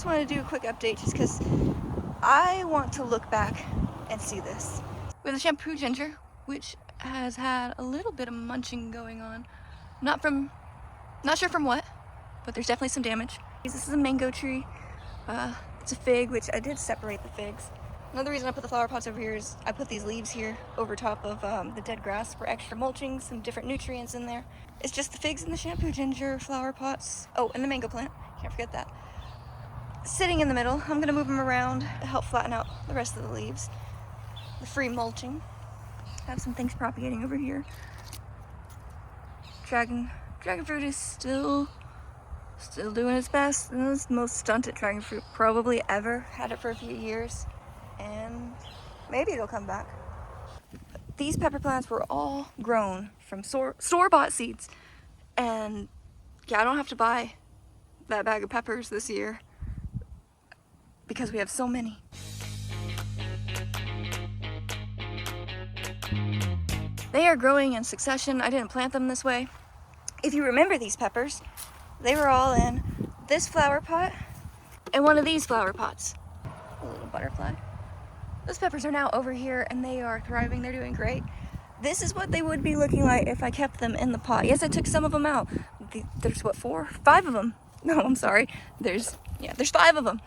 just wanted to do a quick update just because I want to look back and see this. We have the shampoo ginger, which has had a little bit of munching going on. Not sure from what, but there's definitely some damage. This is a mango tree. It's a fig, which I did separate the figs. Another reason I put the flower pots over here is I put these leaves here over top of the dead grass for extra mulching, some different nutrients in there. It's just the figs and the shampoo ginger flower pots. Oh, and the mango plant, can't forget that. Sitting in the middle, I'm gonna move them around to help flatten out the rest of the leaves. The free mulching. I have some things propagating over here. Dragon fruit is still doing its best. And it's the most stunted dragon fruit probably ever. Had it for a few years, and maybe it'll come back. These pepper plants were all grown from store-bought seeds, and yeah, I don't have to buy that bag of peppers this year because we have so many. They are growing in succession. I didn't plant them this way. If you remember these peppers, they were all in this flower pot and one of these flower pots. A little butterfly. Those peppers are now over here and they are thriving. They're doing great. This is what they would be looking like if I kept them in the pot. Yes, I took some of them out. There's what, 5 of them? No, I'm sorry. There's 5 of them.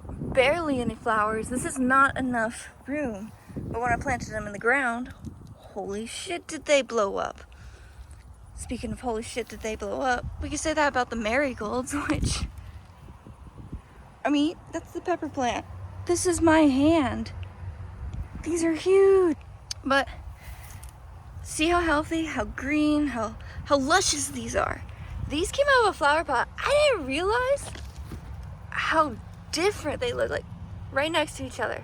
Barely any flowers. This is not enough room. But when I planted them in the ground, holy shit, did they blow up. Speaking of holy shit, did they blow up, we could say that about the marigolds, which, I mean, that's the pepper plant. This is my hand. These are huge. But see how healthy, how green, how luscious these are. These came out of a flower pot. I didn't realize how different they look, like right next to each other.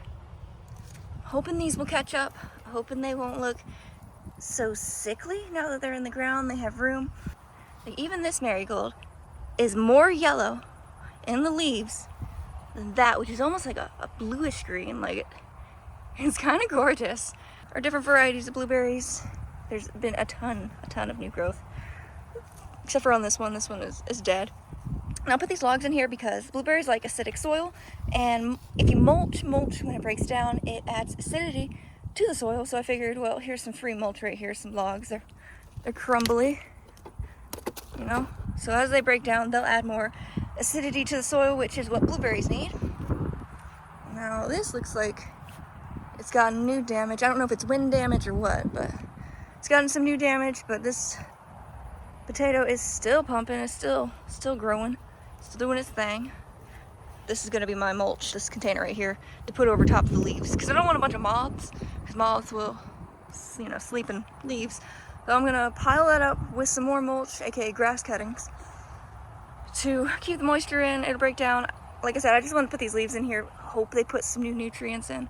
Hoping these will catch up. Hoping they won't look so sickly now that they're in the ground. They have room. Like even this marigold is more yellow in the leaves than that, which is almost like a bluish green. Like it's kind of gorgeous. There are different varieties of blueberries. There's been a ton of new growth, except for on this one. This one is dead. And I'll put these logs in here because blueberries like acidic soil, and if you mulch when it breaks down, it adds acidity to the soil. So I figured, well, here's some free mulch right here, some logs. They're crumbly, you know. So as they break down, they'll add more acidity to the soil, which is what blueberries need. Now this looks like it's gotten new damage. I don't know if it's wind damage or what, but it's gotten some new damage. But this potato is still pumping. It's still growing, still doing its thing. This is going to be my mulch, this container right here, to put over top of the leaves, because I don't want a bunch of moths, because moths will, you know, sleep in leaves. So I'm going to pile that up with some more mulch, aka grass cuttings, to keep the moisture in. It'll break down. Like I said, I just want to put these leaves in here, hope they put some new nutrients in.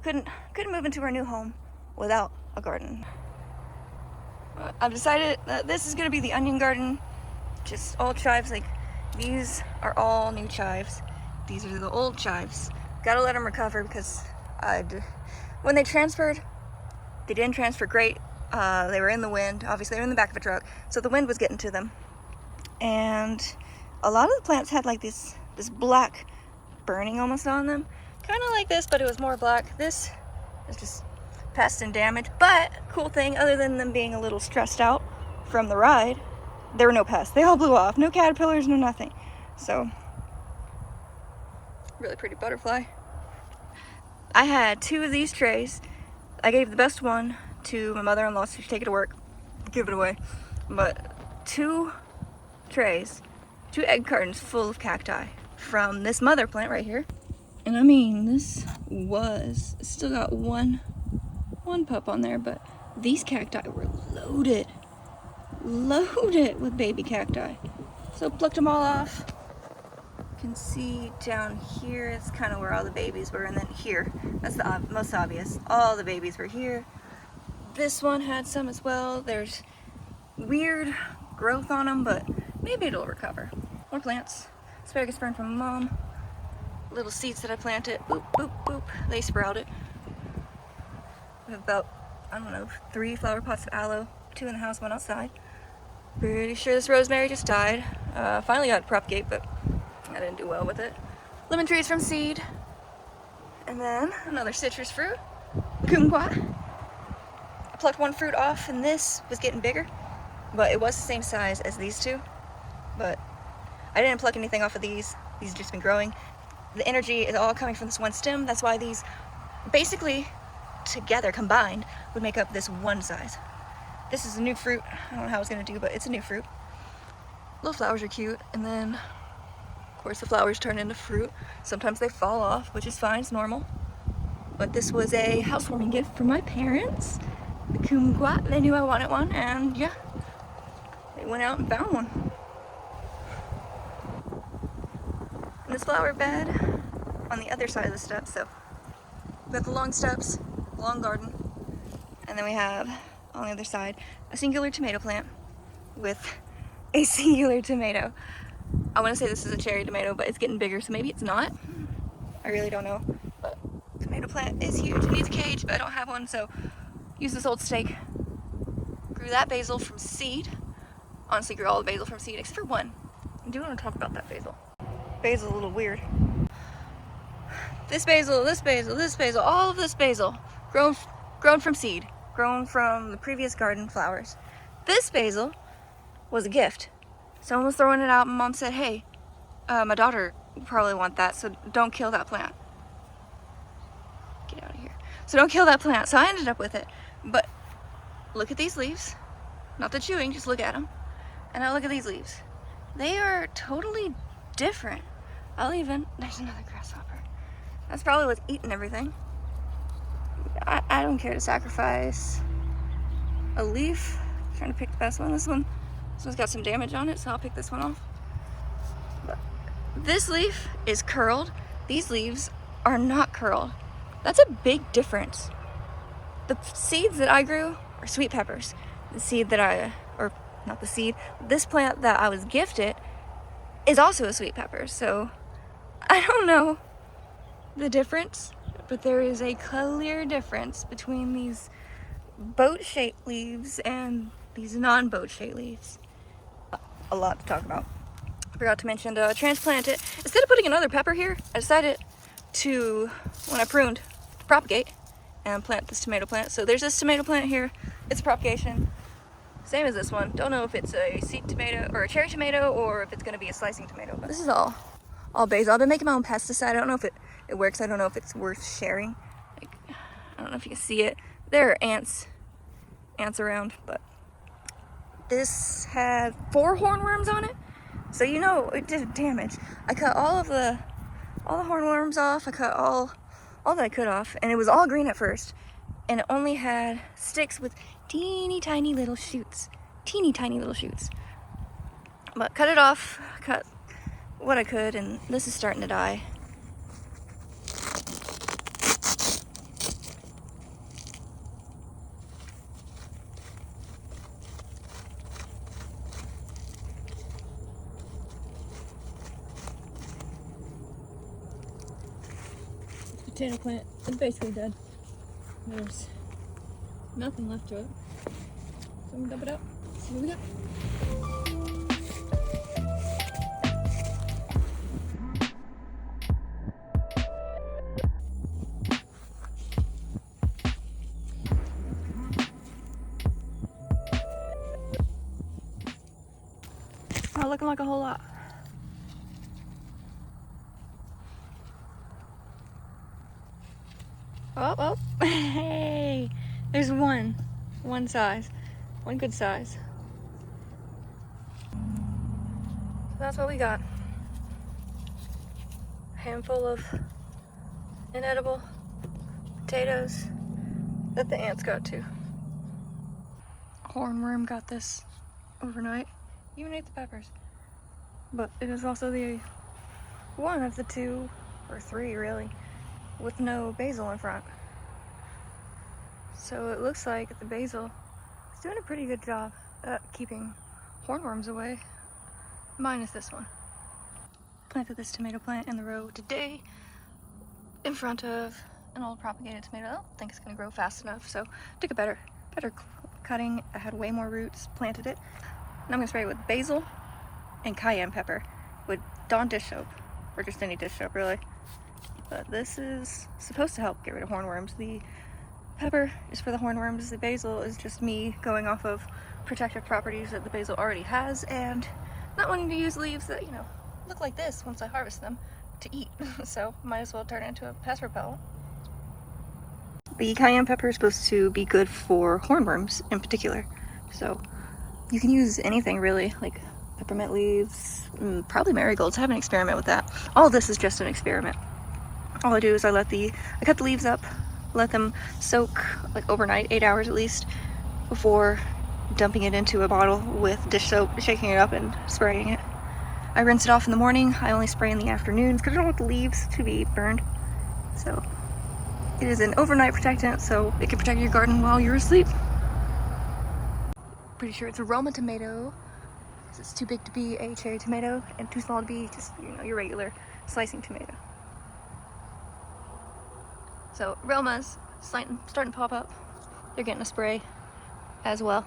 Couldn't move into our new home without a garden. I've decided that this is going to be the onion garden, just all chives. Like these are all new chives. These are the old chives. Gotta let them recover because when they transferred, they didn't transfer great. They were in the wind. Obviously, they were in the back of a truck, so the wind was getting to them. And a lot of the plants had like this black burning almost on them. Kind of like this, but it was more black. This is just pest and damage. But cool thing, other than them being a little stressed out from the ride, there were no pests. They all blew off. No caterpillars, no nothing. So, really pretty butterfly. I had 2 of these trays. I gave the best one to my mother-in-law so she could take it to work, give it away. But 2 trays, 2 egg cartons full of cacti from this mother plant right here. And I mean, this was still got one pup on there, but these cacti were loaded with baby cacti. So plucked them all off. You can see down here, it's kind of where all the babies were, and then here, that's the most obvious. All the babies were here. This one had some as well. There's weird growth on them, but maybe it'll recover. More plants. Asparagus fern from Mom. Little seeds that I planted. Boop, boop, boop. They sprouted. We have about, I don't know, 3 flower pots of aloe. 2 in the house, 1 outside. Pretty sure this rosemary just died. Finally got to propagate, but I didn't do well with it. Lemon trees from seed. And then another citrus fruit, kumquat. I plucked one fruit off and this was getting bigger, but it was the same size as these two. But I didn't pluck anything off of these. These have just been growing. The energy is all coming from this one stem. That's why these basically together, combined, would make up this one size. This is a new fruit. I don't know how it's gonna do, but it's a new fruit. Little flowers are cute, and then of course the flowers turn into fruit. Sometimes they fall off, which is fine, it's normal. But this was a housewarming gift from my parents. The kumquat, they knew I wanted one, and yeah, they went out and found one. And this flower bed on the other side of the steps, so we have the long steps, long garden, and then we have on the other side a singular tomato plant with a singular tomato. I want to say this is a cherry tomato, but it's getting bigger, so maybe it's not. I really don't know, but the tomato plant is huge. It needs a cage, but I don't have one, so use this old stake. Grew that basil from seed. Honestly, grew all the basil from seed, except for one. I do want to talk about that basil. Basil's a little weird. This basil, this basil, this basil, all of this basil, grown from seed, grown from the previous garden flowers. This basil was a gift. Someone was throwing it out and Mom said, hey, my daughter will probably want that, so don't kill that plant. Get out of here. So don't kill that plant. So I ended up with it. But look at these leaves. Not the chewing, just look at them. And now look at these leaves. They are totally different. There's another grasshopper. That's probably what's eating everything. I don't care to sacrifice a leaf. I'm trying to pick the best one. This one's got some damage on it, so I'll pick this one off. But this leaf is curled. These leaves are not curled. That's a big difference. The seeds that I grew are sweet peppers. The seed that this plant that I was gifted is also a sweet pepper. So I don't know the difference, but there is a clear difference between these boat-shaped leaves and these non-boat-shaped leaves. A lot to talk about. I forgot to mention to transplant it. Instead of putting another pepper here, I decided to, when I pruned, propagate and plant this tomato plant. So there's this tomato plant here. It's propagation. Same as this one. Don't know if it's a seed tomato or a cherry tomato or if it's going to be a slicing tomato. But this is all basil. I've been making my own pesticide. I don't know if it works. I don't know if it's worth sharing. Like, I don't know if you can see it. There are ants around, but this had 4 hornworms on it. So you know it did damage. I cut all the hornworms off. I cut all that I could off, and it was all green at first. And it only had sticks with teeny tiny little shoots. Teeny tiny little shoots. But cut it off, cut what I could, and this is starting to die. Potato plant is basically dead. There's nothing left to it. So I'm gonna dump it out. See what we got. Not looking like a whole lot. Oh, hey, there's one size, one good size. So that's what we got. A handful of inedible potatoes that the ants got too. Hornworm got this overnight, even ate the peppers. But it is also the one of the 2 or 3 really with no basil in front. So it looks like the basil is doing a pretty good job at keeping hornworms away, minus this one. Planted this tomato plant in the row today in front of an old propagated tomato. I don't think it's gonna grow fast enough, so took a better cutting. I had way more roots, planted it. And I'm gonna spray it with basil and cayenne pepper with Dawn dish soap. or just any dish soap really. But this is supposed to help get rid of hornworms. The pepper is for the hornworms. The basil is just me going off of protective properties that the basil already has and not wanting to use leaves that, you know, look like this once I harvest them to eat. So might as well turn it into a pest repellent. The cayenne pepper is supposed to be good for hornworms in particular. So you can use anything really, like peppermint leaves, probably marigolds. I haven't experimented with that. All this is just an experiment. All I do is I cut the leaves up, let them soak like overnight, 8 hours at least, before dumping it into a bottle with dish soap, shaking it up and spraying it. I rinse it off in the morning. I only spray in the afternoons because I don't want the leaves to be burned. So it is an overnight protectant, so it can protect your garden while you're asleep. Pretty sure it's a Roma tomato. It's too big to be a cherry tomato and too small to be just, you know, your regular slicing tomato. So Roma's starting to pop up. They're getting a spray as well.